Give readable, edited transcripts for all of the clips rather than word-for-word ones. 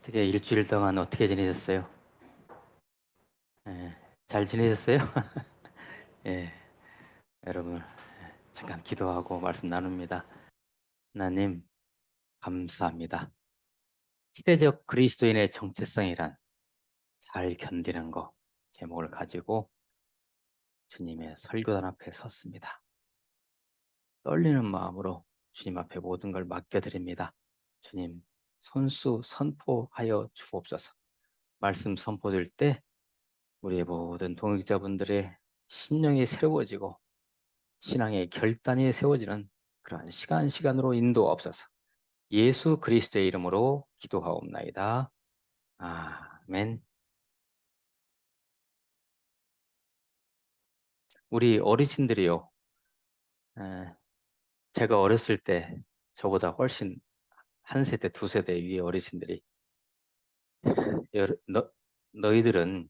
어떻게 일주일 동안 어떻게 지내셨어요? 예, 잘 지내셨어요? 예, 여러분 잠깐 기도하고 말씀 나눕니다. 하나님 감사합니다. 시대적 그리스도인의 정체성이란 잘 견디는 거 제목을 가지고 주님의 설교단 앞에 섰습니다. 떨리는 마음으로 주님 앞에 모든 걸 맡겨드립니다. 주님 손수 선포하여 주옵소서. 말씀 선포될 때 우리의 모든 동역자분들의 심령이 새로워지고 신앙의 결단이 세워지는 그러한 시간으로 인도하옵소서. 예수 그리스도의 이름으로 기도하옵나이다. 아멘. 우리 어르신들이요. 에, 제가 어렸을 때 저보다 훨씬 한 세대, 두 세대 위의 어르신들이 너희들은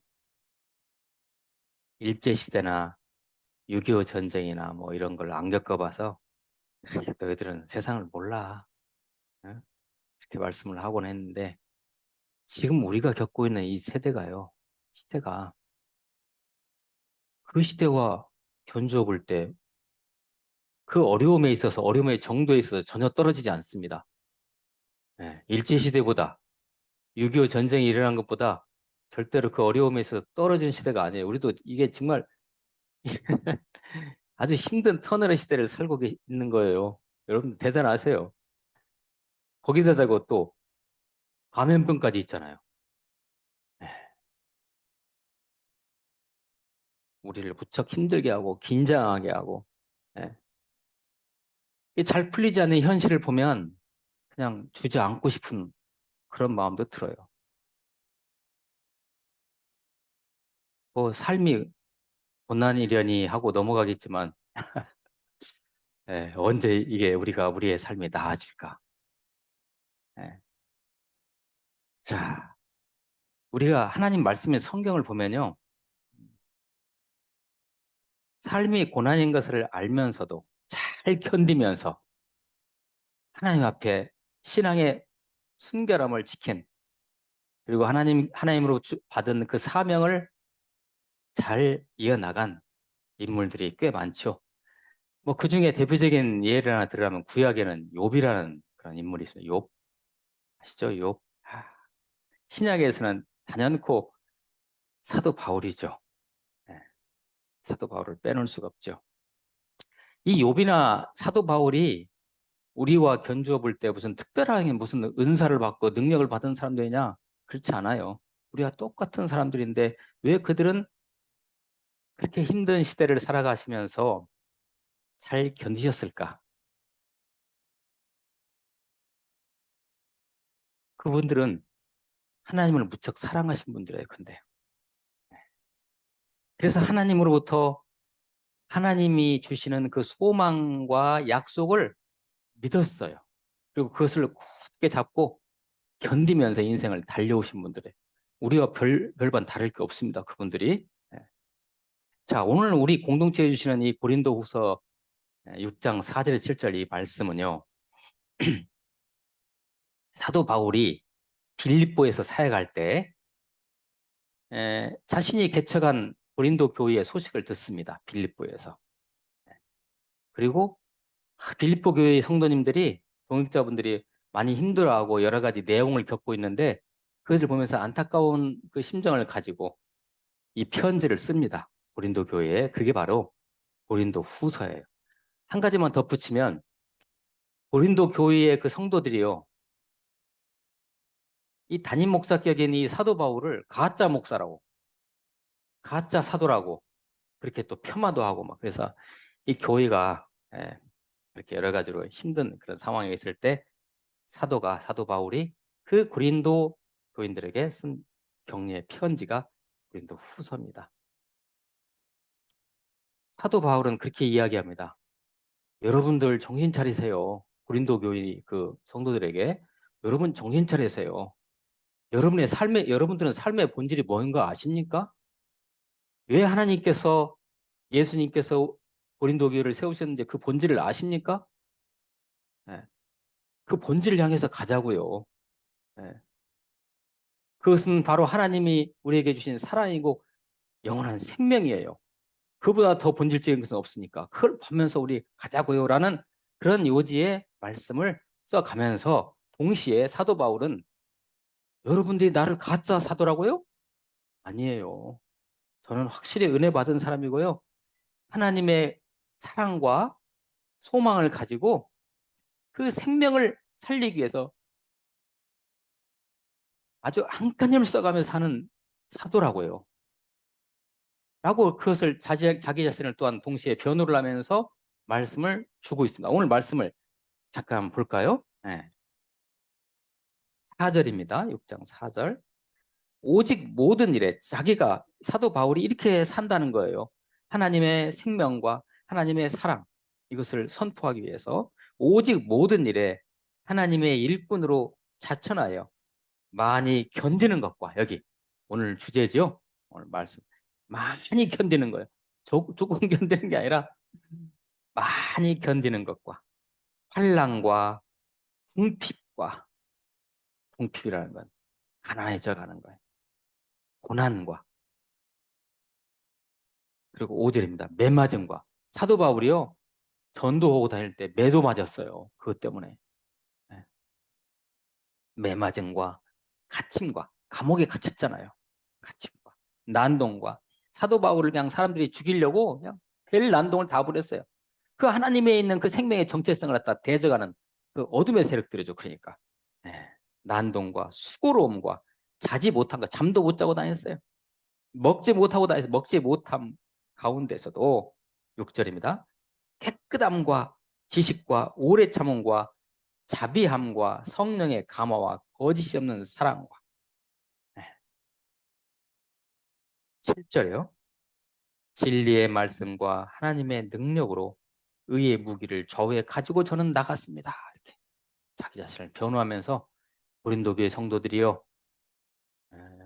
일제시대나 6.25 전쟁이나 뭐 이런 걸 안 겪어봐서 너희들은 세상을 몰라. 어? 이렇게 말씀을 하곤 했는데 지금 우리가 겪고 있는 이 세대가요. 시대가 그 시대와 견주어 볼 때 그 어려움에 있어서 어려움의 정도에 있어서 전혀 떨어지지 않습니다. 예, 일제시대보다 6.25 전쟁이 일어난 것보다 절대로 그 어려움에 있어서 떨어진 시대가 아니에요. 우리도 이게 정말 아주 힘든 터널의 시대를 살고 있는 거예요. 여러분 대단하세요. 거기다가 또 감염병까지 있잖아요. 예, 우리를 무척 힘들게 하고 긴장하게 하고 예. 이게 잘 풀리지 않는 현실을 보면 그냥 주저앉고 싶은 그런 마음도 들어요. 뭐 삶이 고난이려니 하고 넘어가겠지만 언제 이게 우리의 삶이 나아질까? 예. 자, 우리가 하나님 말씀의 성경을 보면요. 삶이 고난인 것을 알면서도 잘 견디면서 하나님 앞에 신앙의 순결함을 지킨 그리고 하나님으로 받은 그 사명을 잘 이어나간 인물들이 꽤 많죠. 뭐 그 중에 대표적인 예를 하나 들으라면 구약에는 욥이라는 그런 인물이 있어요. 욥 아시죠? 욥. 신약에서는 단연코 사도 바울이죠. 예, 사도 바울을 빼놓을 수가 없죠. 이 욥이나 사도 바울이 우리와 견주어 볼 때 무슨 특별하게 무슨 은사를 받고 능력을 받은 사람들이냐? 그렇지 않아요. 우리가 똑같은 사람들인데 왜 그들은 그렇게 힘든 시대를 살아가시면서 잘 견디셨을까? 그분들은 하나님을 무척 사랑하신 분들이에요. 근데 그래서 하나님으로부터 하나님이 주시는 그 소망과 약속을 믿었어요. 그리고 그것을 굳게 잡고 견디면서 인생을 달려오신 분들의 우리와 별반 다를 게 없습니다. 그분들이. 예. 자, 오늘 우리 공동체에 주시는 이 고린도후서 6장 4절 7절 이 말씀은요. 사도 바울이 빌립보에서 사역할 때 자신이 개척한 고린도 교회의 소식을 듣습니다. 빌립보에서. 그리고 빌립보 교회의 성도님들이 동역자분들이 많이 힘들어하고 여러 가지 내용을 겪고 있는데 그것을 보면서 안타까운 그 심정을 가지고 이 편지를 씁니다. 고린도 교회에. 그게 바로 고린도 후서예요. 한 가지만 덧붙이면 고린도 교회의 그 성도들이요. 이 담임 목사격인 이 사도 바울을 가짜 목사라고, 가짜 사도라고 그렇게 또 폄하도 하고 막 그래서 이 교회가 이렇게 여러 가지로 힘든 그런 상황에 있을 때 사도 바울이 그 고린도 교인들에게 쓴 격려의 편지가 고린도 후서입니다. 사도 바울은 그렇게 이야기합니다. 여러분들 정신 차리세요. 고린도 교인 그 성도들에게 여러분 정신 차리세요. 여러분들은 삶의 본질이 뭔가 아십니까? 왜 하나님께서 예수님께서 고린도 교회를 세우셨는지 그 본질을 아십니까? 예, 그 본질을 향해서 가자고요. 예, 그것은 바로 하나님이 우리에게 주신 사랑이고 영원한 생명이에요. 그보다 더 본질적인 것은 없으니까 그걸 보면서 우리 가자고요라는 그런 요지의 말씀을 써가면서 동시에 사도 바울은 여러분들이 나를 가짜 사도라고요? 아니에요. 저는 확실히 은혜 받은 사람이고요. 하나님의 사랑과 소망을 가지고 그 생명을 살리기 위해서 아주 한간힘을 써가면서 사는 사도라고요. 라고 그것을 자기 자신을 또한 동시에 변호를 하면서 말씀을 주고 있습니다. 오늘 말씀을 잠깐 볼까요? 네. 4절입니다. 6장 4절. 오직 모든 일에 자기가 사도 바울이 이렇게 산다는 거예요. 하나님의 생명과 하나님의 사랑 이것을 선포하기 위해서 오직 모든 일에 하나님의 일꾼으로 자천하여 많이 견디는 것과 여기 오늘 주제죠. 오늘 말씀 많이 견디는 거예요. 조금 견디는 게 아니라 많이 견디는 것과 환난과 궁핍과 궁핍이라는 건 가난해져 가는 거예요. 고난과 그리고 5절입니다. 매맞음과 사도 바울이요 전도하고 다닐 때 매도 맞았어요. 그것 때문에 네. 매맞음과 갇힘과 감옥에 갇혔잖아요. 갇힘과 난동과 사도 바울을 그냥 사람들이 죽이려고 그냥 별 난동을 다 부렸어요. 그 하나님에 있는 그 생명의 정체성을 갖다 대적하는 그 어둠의 세력들이죠. 그러니까 네. 난동과 수고로움과 자지 못한 거 잠도 못 자고 다녔어요. 먹지 못하고 다해서 먹지 못함 가운데서도 6절입니다. 깨끗함과 지식과 오래 참음과 자비함과 성령의 감화와 거짓이 없는 사랑과 7절이요. 진리의 말씀과 하나님의 능력으로 의의 무기를 좌우에 가지고 저는 나갔습니다. 이렇게 자기 자신을 변호하면서 고린도 교회 성도들이요.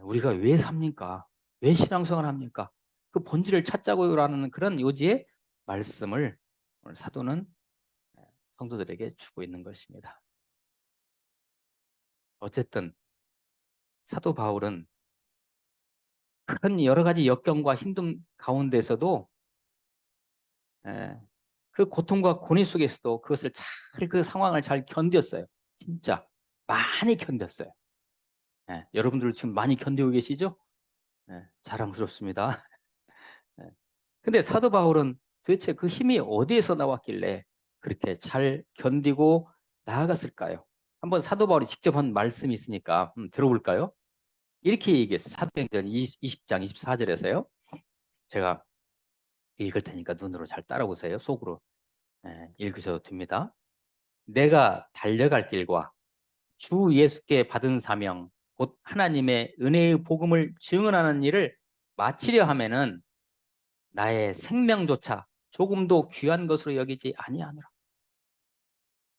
우리가 왜 삽니까? 왜 신앙생활 합니까? 그 본질을 찾자고요라는 그런 요지의 말씀을 오늘 사도는 성도들에게 주고 있는 것입니다. 어쨌든 사도 바울은 큰 여러 가지 역경과 힘듦 가운데서도 그 고통과 고뇌 속에서도 그것을 잘 그 상황을 잘 견뎠어요. 진짜 많이 견뎠어요. 여러분들 지금 많이 견디고 계시죠? 자랑스럽습니다. 근데 사도 바울은 도대체 그 힘이 어디에서 나왔길래 그렇게 잘 견디고 나아갔을까요? 한번 사도 바울이 직접 한 말씀이 있으니까 들어볼까요? 이렇게 얘기했어요. 사도행전 20장 24절에서요. 제가 읽을 테니까 눈으로 잘 따라오세요. 속으로 읽으셔도 됩니다. 내가 달려갈 길과 주 예수께 받은 사명 곧 하나님의 은혜의 복음을 증언하는 일을 마치려 하면은 나의 생명조차 조금도 귀한 것으로 여기지 아니하노라.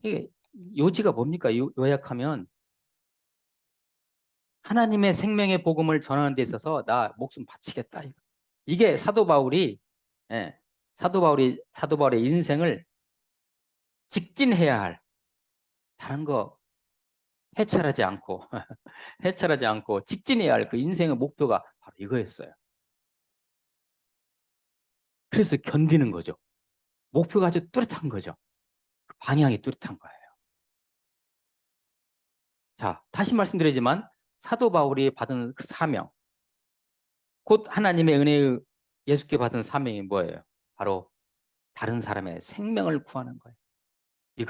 이게 요지가 뭡니까? 요약하면 하나님의 생명의 복음을 전하는 데 있어서 나 목숨 바치겠다. 이게 사도 바울이 사도 바울의 인생을 직진해야 할 다른 거 해찰하지 않고 해찰하지 않고 직진해야 할 그 인생의 목표가 바로 이거였어요. 그래서 견디는 거죠. 목표가 아주 뚜렷한 거죠. 방향이 뚜렷한 거예요. 자, 다시 말씀드리지만 사도 바울이 받은 그 사명, 곧 하나님의 은혜의 예수께 받은 사명이 뭐예요? 바로 다른 사람의 생명을 구하는 거예요.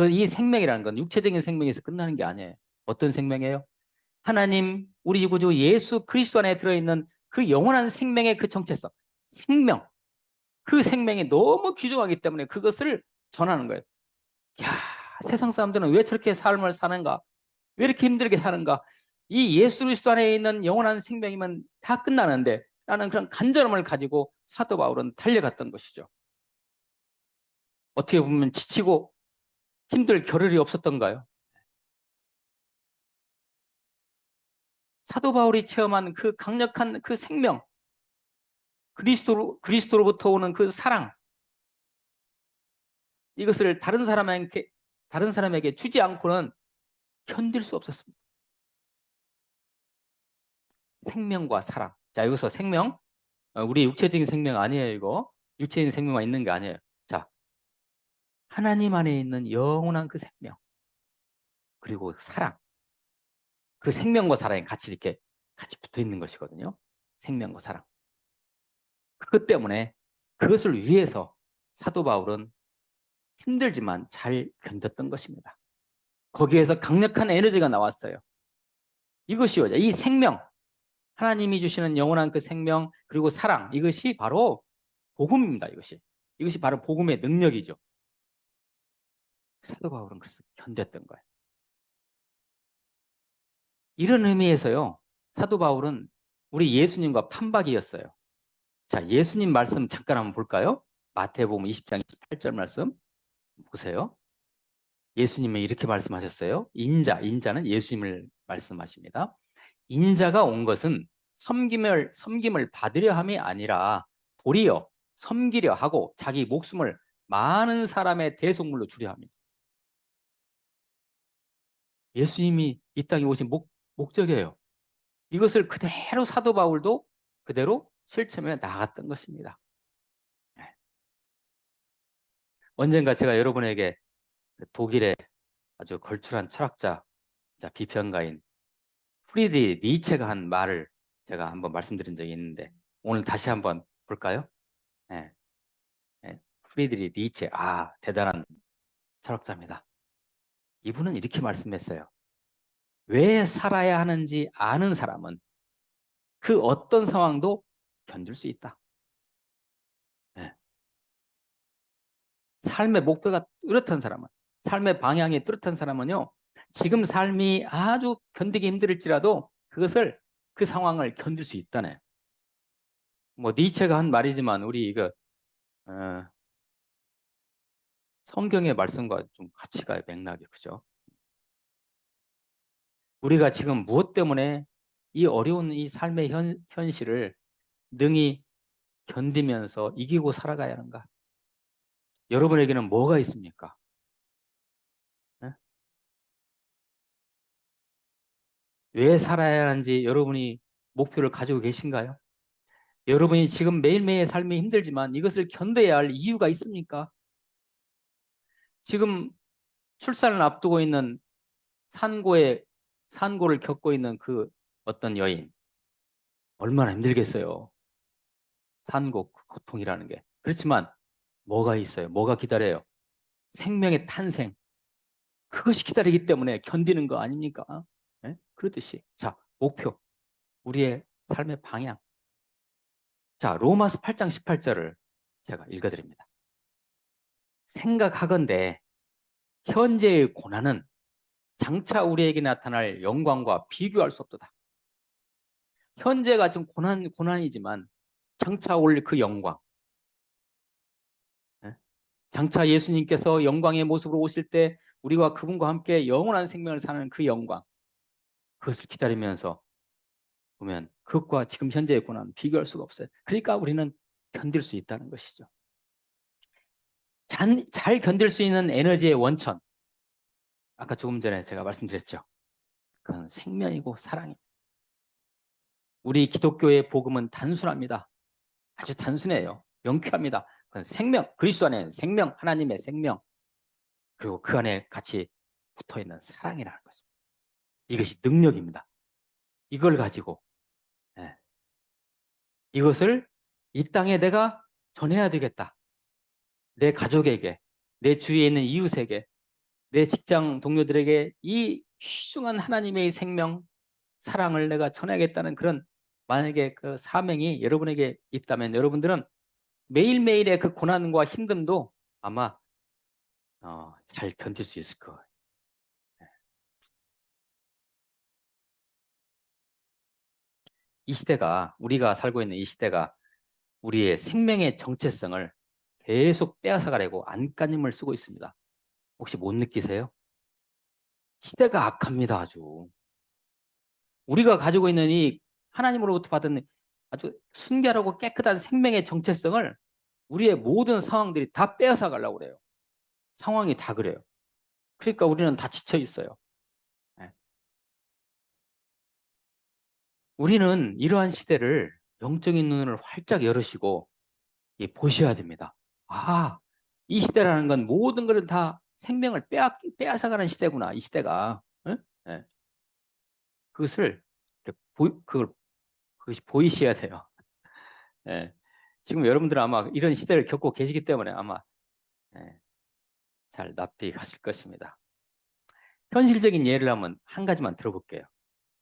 이 생명이라는 건 육체적인 생명에서 끝나는 게 아니에요. 어떤 생명이에요? 하나님, 우리 구주 예수 그리스도 안에 들어있는 그 영원한 생명의 그 정체성, 생명, 그 생명이 너무 귀중하기 때문에 그것을 전하는 거예요. 야, 세상 사람들은 왜 저렇게 삶을 사는가? 왜 이렇게 힘들게 사는가? 이 예수 그리스도 안에 있는 영원한 생명이면 다 끝나는데 라는 그런 간절함을 가지고 사도 바울은 달려갔던 것이죠. 어떻게 보면 지치고 힘들 겨를이 없었던가요? 사도 바울이 체험한 그 강력한 그 생명, 그리스도로부터 오는 그 사랑, 이것을 다른 사람에게 주지 않고는 견딜 수 없었습니다. 생명과 사랑. 자, 여기서 생명, 우리 육체적인 생명 아니에요, 이거. 육체적인 생명만 있는 게 아니에요. 자, 하나님 안에 있는 영원한 그 생명, 그리고 사랑. 그 생명과 사랑이 같이 붙어 있는 것이거든요. 생명과 사랑. 그것 때문에 그것을 위해서 사도 바울은 힘들지만 잘 견뎠던 것입니다. 거기에서 강력한 에너지가 나왔어요. 이것이요. 이 생명, 하나님이 주시는 영원한 그 생명, 그리고 사랑, 이것이 바로 복음입니다. 이것이 바로 복음의 능력이죠. 사도 바울은 그래서 견뎠던 거예요. 이런 의미에서요, 사도 바울은 우리 예수님과 판박이었어요. 자, 예수님 말씀 잠깐 한번 볼까요? 마태복음 20장 28절 말씀 보세요. 예수님은 이렇게 말씀하셨어요. 인자는 예수님을 말씀하십니다. 인자가 온 것은 섬김을 받으려 함이 아니라 도리어 섬기려 하고 자기 목숨을 많은 사람의 대속물로 주려 합니다. 예수님이 이 땅에 오신 목적이에요. 이것을 그대로 사도 바울도 그대로 실천해 나갔던 것입니다. 언젠가 제가 여러분에게 독일의 아주 걸출한 철학자, 비평가인 프리드리히 니체가 한 말을 제가 한번 말씀드린 적이 있는데 오늘 다시 한번 볼까요? 네. 네. 프리드리히 니체, 대단한 철학자입니다. 이분은 이렇게 말씀했어요. 왜 살아야 하는지 아는 사람은 그 어떤 상황도 견딜 수 있다. 네. 삶의 목표가 뚜렷한 사람은, 삶의 방향이 뚜렷한 사람은요, 지금 삶이 아주 견디기 힘들지라도 그 상황을 견딜 수 있다네. 뭐 니체가 한 말이지만 우리 이거 성경의 말씀과 좀 같이 가요. 맥락이. 그죠? 우리가 지금 무엇 때문에 이 어려운 이 삶의 현실을 능히 견디면서 이기고 살아가야 하는가? 여러분에게는 뭐가 있습니까? 네? 왜 살아야 하는지 여러분이 목표를 가지고 계신가요? 여러분이 지금 매일매일 삶이 힘들지만 이것을 견뎌야 할 이유가 있습니까? 지금 출산을 앞두고 있는 산고를 겪고 있는 그 어떤 여인, 얼마나 힘들겠어요. 산고, 고통이라는 게. 그렇지만 뭐가 있어요? 뭐가 기다려요? 생명의 탄생. 그것이 기다리기 때문에 견디는 거 아닙니까? 네? 그렇듯이. 자, 목표. 우리의 삶의 방향. 자, 로마서 8장 18절을 제가 읽어드립니다. 생각하건대 현재의 고난은 장차 우리에게 나타날 영광과 비교할 수 없도다. 현재가 좀 고난이지만 장차 올 그 영광. 네? 장차 예수님께서 영광의 모습으로 오실 때 우리와 그분과 함께 영원한 생명을 사는 그 영광. 그것을 기다리면서 보면 그것과 지금 현재의 고난은 비교할 수가 없어요. 그러니까 우리는 견딜 수 있다는 것이죠. 잘 견딜 수 있는 에너지의 원천. 아까 조금 전에 제가 말씀드렸죠. 그건 생명이고 사랑입니다. 우리 기독교의 복음은 단순합니다. 아주 단순해요. 명쾌합니다. 그건 생명, 그리스도 안에 생명, 하나님의 생명, 그리고 그 안에 같이 붙어있는 사랑이라는 것입니다. 이것이 능력입니다. 이걸 가지고 이것을 이 땅에 내가 전해야 되겠다. 내 가족에게, 내 주위에 있는 이웃에게, 내 직장 동료들에게 이 귀중한 하나님의 생명, 사랑을 내가 전해야겠다는 그런 만약에 그 사명이 여러분에게 있다면 여러분들은 매일매일의 그 고난과 힘듦도 아마 잘 견딜 수 있을 거예요. 이 시대가, 우리가 살고 있는 이 시대가 우리의 생명의 정체성을 계속 빼앗아가려고 안간힘을 쓰고 있습니다. 혹시 못 느끼세요? 시대가 악합니다, 아주. 우리가 가지고 있는 이 하나님으로부터 받은 아주 순결하고 깨끗한 생명의 정체성을 우리의 모든 상황들이 다 빼앗아 가려고 그래요. 상황이 다 그래요. 그러니까 우리는 다 지쳐 있어요. 네. 우리는 이러한 시대를 영적인 눈을 활짝 열으시고 보셔야 됩니다. 아, 이 시대라는 건 모든 것을 다 생명을 빼앗아가는 시대구나, 이 시대가. 응? 네. 그것을 그것이 보이셔야 돼요. 네. 지금 여러분들은 아마 이런 시대를 겪고 계시기 때문에 아마 네, 잘 납득하실 것입니다. 현실적인 예를 한번 한 가지만 들어볼게요.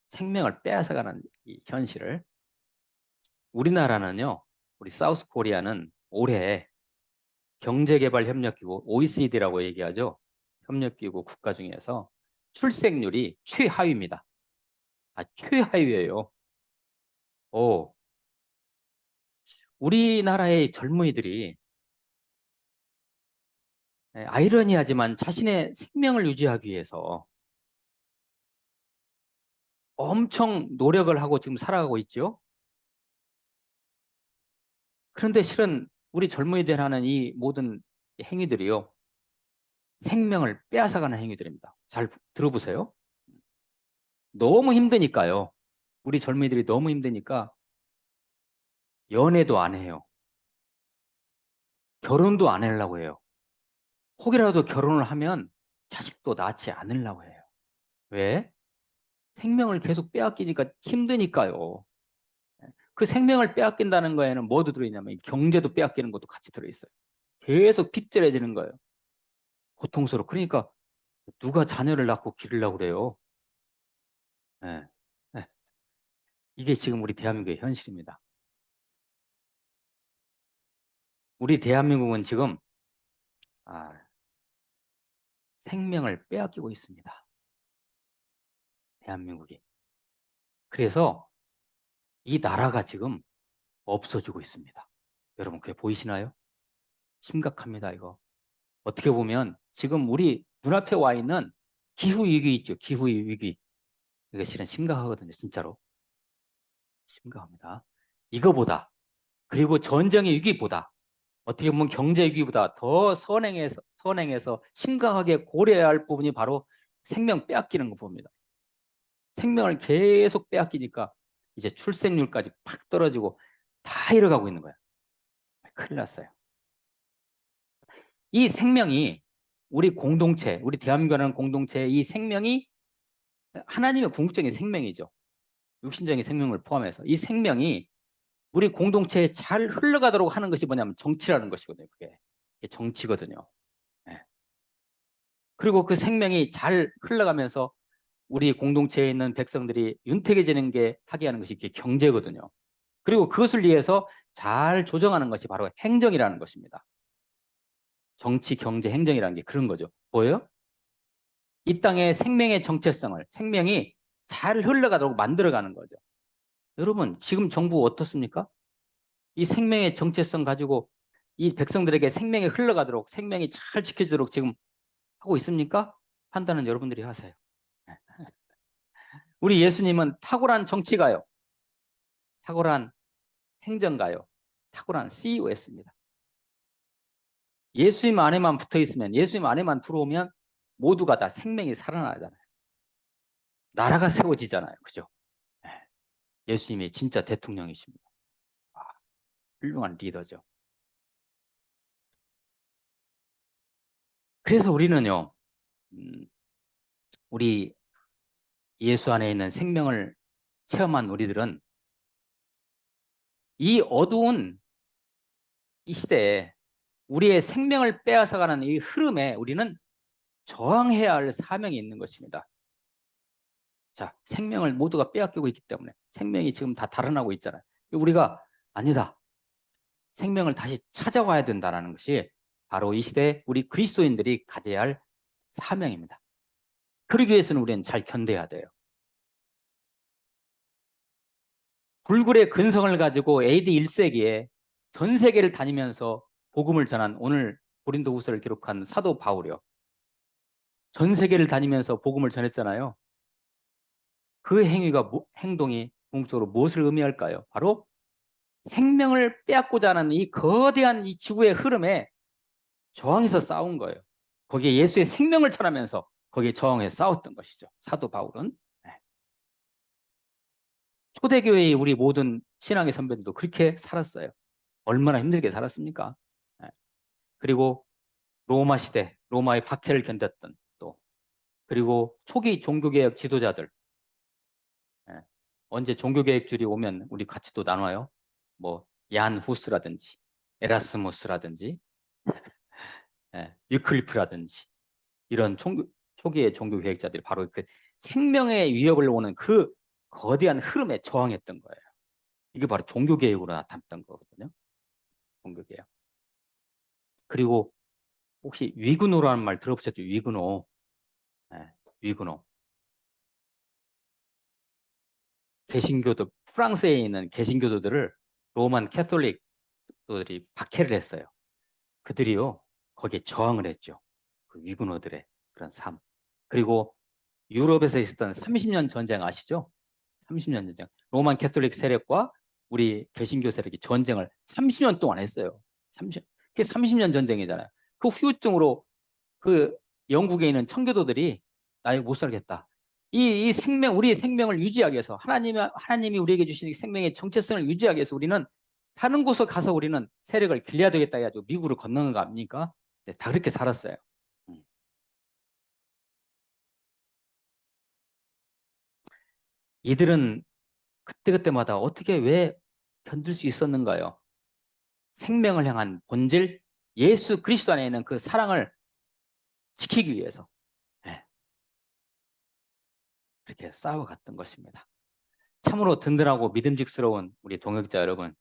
생명을 빼앗아가는 이 현실을. 우리나라는요, 우리 사우스 코리아는 올해 경제개발협력기구 OECD라고 얘기하죠. 협력기구 국가 중에서 출생률이 최하위입니다. 아, 최하위예요. 오, 우리나라의 젊은이들이 아이러니하지만 자신의 생명을 유지하기 위해서 엄청 노력을 하고 지금 살아가고 있죠. 그런데 실은 우리 젊은이들 하는 이 모든 행위들이요, 생명을 빼앗아가는 행위들입니다. 잘 들어보세요. 너무 힘드니까요. 우리 젊은이들이 너무 힘드니까 연애도 안 해요. 결혼도 안 하려고 해요. 혹이라도 결혼을 하면 자식도 낳지 않으려고 해요. 왜? 생명을 계속 빼앗기니까 힘드니까요. 그 생명을 빼앗긴다는 거에는 뭐도 들어있냐면 경제도 빼앗기는 것도 같이 들어있어요. 계속 핍절해지는 거예요. 고통스러워. 그러니까 누가 자녀를 낳고 기르려고 그래요. 네. 네. 이게 지금 우리 대한민국의 현실입니다. 우리 대한민국은 지금 생명을 빼앗기고 있습니다. 대한민국이. 그래서 이 나라가 지금 없어지고 있습니다. 여러분 그게 보이시나요? 심각합니다, 이거. 어떻게 보면 지금 우리 눈앞에 와 있는 기후위기 있죠. 기후위기. 이게 실은 심각하거든요. 진짜로. 심각합니다. 이거보다, 그리고 전쟁의 위기보다, 어떻게 보면 경제 위기보다 더 선행해서 심각하게 고려해야 할 부분이 바로 생명 빼앗기는 거 봅니다. 생명을 계속 빼앗기니까 이제 출생률까지 팍 떨어지고 다 잃어가고 있는 거야. 큰일 났어요. 이 생명이 우리 공동체, 우리 대한민국이라는 공동체의 이 생명이 하나님의 궁극적인 생명이죠. 육신적인 생명을 포함해서 이 생명이 우리 공동체에 잘 흘러가도록 하는 것이 뭐냐면 정치라는 것이거든요. 그게 정치거든요. 네. 그리고 그 생명이 잘 흘러가면서 우리 공동체에 있는 백성들이 윤택해지는 게 하게 하는 것이 경제거든요. 그리고 그것을 위해서 잘 조정하는 것이 바로 행정이라는 것입니다. 정치, 경제, 행정이라는 게 그런 거죠. 보여요? 이 땅의 생명의 정체성을, 생명이 잘 흘러가도록 만들어가는 거죠. 여러분, 지금 정부 어떻습니까? 이 생명의 정체성 가지고 이 백성들에게 생명이 흘러가도록, 생명이 잘 지켜지도록 지금 하고 있습니까? 판단은 여러분들이 하세요. 우리 예수님은 탁월한 정치가요, 탁월한 행정가요, 탁월한 CEO였습니다. 예수님 안에만 붙어 있으면, 예수님 안에만 들어오면 모두가 다 생명이 살아나잖아요. 나라가 세워지잖아요. 그죠? 예수님이 진짜 대통령이십니다. 훌륭한 리더죠. 그래서 우리는요, 우리 예수 안에 있는 생명을 체험한 우리들은 이 어두운 이 시대에 우리의 생명을 빼앗아가는 이 흐름에 우리는 저항해야 할 사명이 있는 것입니다. 자, 생명을 모두가 빼앗기고 있기 때문에 생명이 지금 다 달아나고 있잖아요. 우리가 아니다, 생명을 다시 찾아와야 된다는 것이 바로 이 시대에 우리 그리스도인들이 가져야 할 사명입니다. 그러기 위해서는 우리는 잘 견뎌야 돼요. 불굴의 근성을 가지고 AD 1세기에 전 세계를 다니면서 복음을 전한, 오늘 고린도후서를 기록한 사도 바울이요, 전 세계를 다니면서 복음을 전했잖아요. 그 행동이 궁극적으로 무엇을 의미할까요? 바로 생명을 빼앗고자 하는 이 거대한 이 지구의 흐름에 저항해서 싸운 거예요. 거기에 예수의 생명을 전하면서 거기에 저항해서 싸웠던 것이죠. 사도 바울은. 초대교회의 우리 모든 신앙의 선배들도 그렇게 살았어요. 얼마나 힘들게 살았습니까? 예. 그리고 로마 시대, 로마의 박해를 견뎠던 또, 그리고 초기 종교개혁 지도자들, 예. 언제 종교개혁줄이 오면 우리 같이 또 나눠요. 뭐, 얀 후스라든지, 에라스무스라든지, 예. 유클리프라든지, 이런 초기의 종교개혁자들이 바로 그 생명의 위협을 오는 그 거대한 흐름에 저항했던 거예요. 이게 바로 종교개혁으로 나타났던 거거든요. 종교개혁. 그리고 혹시 위근호라는 말 들어보셨죠? 위근호. 네, 위근호. 개신교도, 프랑스에 있는 개신교도들을 로만 캐톨릭들이 박해를 했어요. 그들이요, 거기에 저항을 했죠. 그 위근호들의 그런 삶. 그리고 유럽에서 있었던 30년 전쟁 아시죠? 30년 전쟁. 로만 캐톨릭 세력과 우리 개신교 세력이 전쟁을 30년 동안 했어요. 30, 그게 30년 전쟁이잖아요. 그 후유증으로 그 영국에 있는 청교도들이 나 이거 못 살겠다. 이 생명, 우리의 생명을 유지하기 위해서 하나님이 우리에게 주신 이 생명의 정체성을 유지하기 위해서 우리는 다른 곳에 가서 우리는 세력을 길러야 되겠다 해가지고 미국으로 건너는 거 아닙니까? 네, 다 그렇게 살았어요. 이들은 그때그때마다 어떻게 왜 견딜 수 있었는가요? 생명을 향한 본질, 예수 그리스도 안에 있는 그 사랑을 지키기 위해서, 네, 그렇게 싸워갔던 것입니다. 참으로 든든하고 믿음직스러운 우리 동역자 여러분,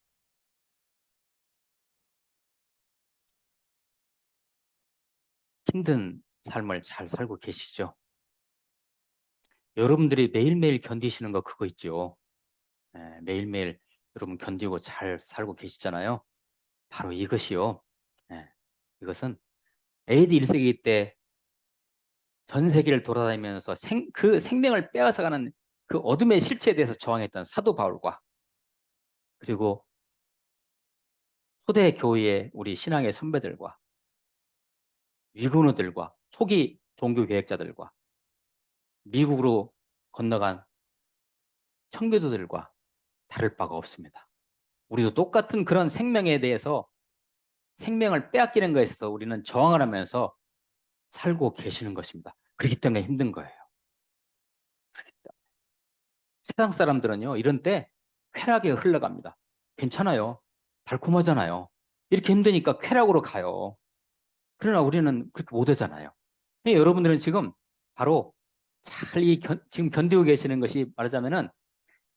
힘든 삶을 잘 살고 계시죠? 여러분들이 매일매일 견디시는 거 그거 있죠? 네, 매일매일 여러분 견디고 잘 살고 계시잖아요. 바로 이것이요. 네, 이것은 AD 1세기 때 전 세계를 돌아다니면서 그 생명을 빼앗아가는 그 어둠의 실체에 대해서 저항했던 사도 바울과, 그리고 초대 교회의 우리 신앙의 선배들과, 위근우들과, 초기 종교 개혁자들과, 미국으로 건너간 청교도들과 다를 바가 없습니다. 우리도 똑같은 그런 생명에 대해서, 생명을 빼앗기는 것에 있어서 우리는 저항을 하면서 살고 계시는 것입니다. 그렇기 때문에 힘든 거예요. 세상 사람들은요, 이런 때 쾌락에 흘러갑니다. 괜찮아요. 달콤하잖아요. 이렇게 힘드니까 쾌락으로 가요. 그러나 우리는 그렇게 못하잖아요. 여러분들은 지금 바로 잘 지금 견디고 계시는 것이 말하자면은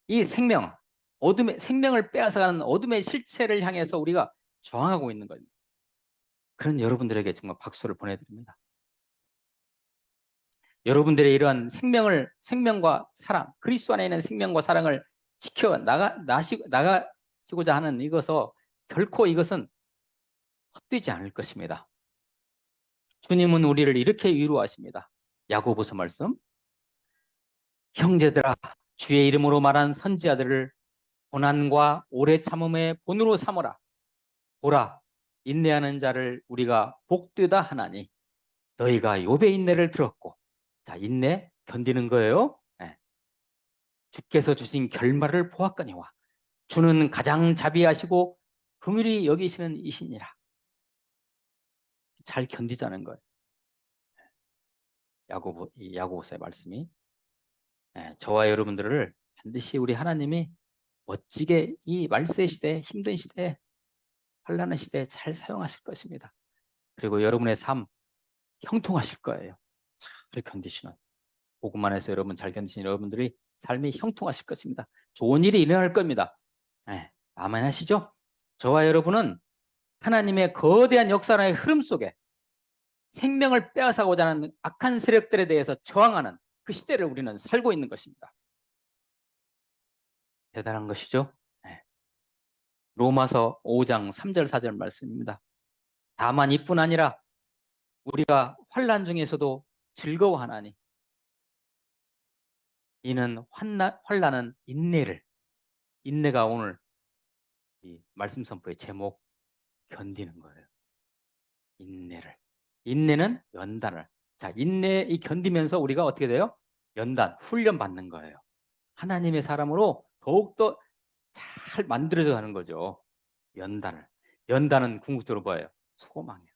이 생명, 어둠의 생명을 빼앗아가는 어둠의 실체를 향해서 우리가 저항하고 있는 겁니다. 그런 여러분들에게 정말 박수를 보내드립니다. 여러분들의 이러한 생명과 사랑, 그리스도 안에 있는 생명과 사랑을 지켜 나가시고자 하는 이것서 결코 이것은 헛되지 않을 것입니다. 주님은 우리를 이렇게 위로하십니다. 야고보서 말씀. 형제들아, 주의 이름으로 말한 선지자들을 고난과 오래 참음의 본으로 삼으라. 보라, 인내하는 자를 우리가 복되다 하나니 너희가 욥의 인내를 들었고, 자, 인내 견디는 거예요. 네. 주께서 주신 결말을 보았거니와 주는 가장 자비하시고 긍휼히 여기시는 이시니라. 잘 견디자는 거예요. 야고보서의 말씀이. 네, 저와 여러분들을 반드시 우리 하나님이 멋지게 이 말세 시대, 힘든 시대, 환난의 시대에 잘 사용하실 것입니다. 그리고 여러분의 삶 형통하실 거예요. 잘 견디시는, 복음만 해서 여러분 잘 견디시는 여러분들이 삶이 형통하실 것입니다. 좋은 일이 일어날 겁니다. 네, 아멘 하시죠? 저와 여러분은 하나님의 거대한 역사의 흐름 속에 생명을 빼앗아가고자 하는 악한 세력들에 대해서 저항하는 그 시대를 우리는 살고 있는 것입니다. 대단한 것이죠? 네. 로마서 5장 3절 4절 말씀입니다. 다만 이뿐 아니라 우리가 환난 중에서도 즐거워하나니 이는 환난은 인내가 오늘 이 말씀 선포의 제목, 견디는 거예요. 인내는 연단을. 자, 이 견디면서 우리가 어떻게 돼요? 훈련 받는 거예요. 하나님의 사람으로 더욱더 잘 만들어져 가는 거죠. 연단을. 연단은 궁극적으로 뭐예요? 소망이에요.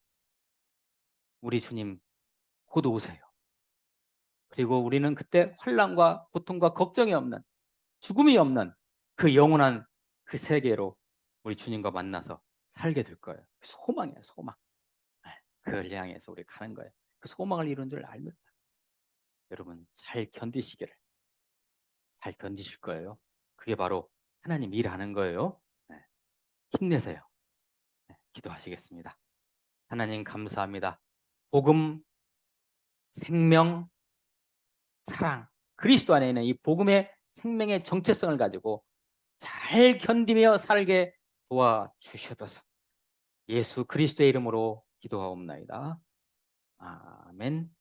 우리 주님 곧 오세요. 그리고 우리는 그때 환난과 고통과 걱정이 없는, 죽음이 없는 그 영원한 그 세계로 우리 주님과 만나서 살게 될 거예요. 소망이에요, 소망. 예, 그걸 향해서 우리 가는 거예요. 그 소망을 이룬 줄 알면 여러분 잘 견디시기를, 잘 견디실 거예요. 그게 바로 하나님 일하는 거예요. 예, 힘내세요. 예, 기도하시겠습니다. 하나님 감사합니다. 복음, 생명, 사랑, 그리스도 안에 있는 이 복음의 생명의 정체성을 가지고 잘 견디며 살게 도와주시옵소서. 예수 그리스도의 이름으로 기도하옵나이다. 아멘.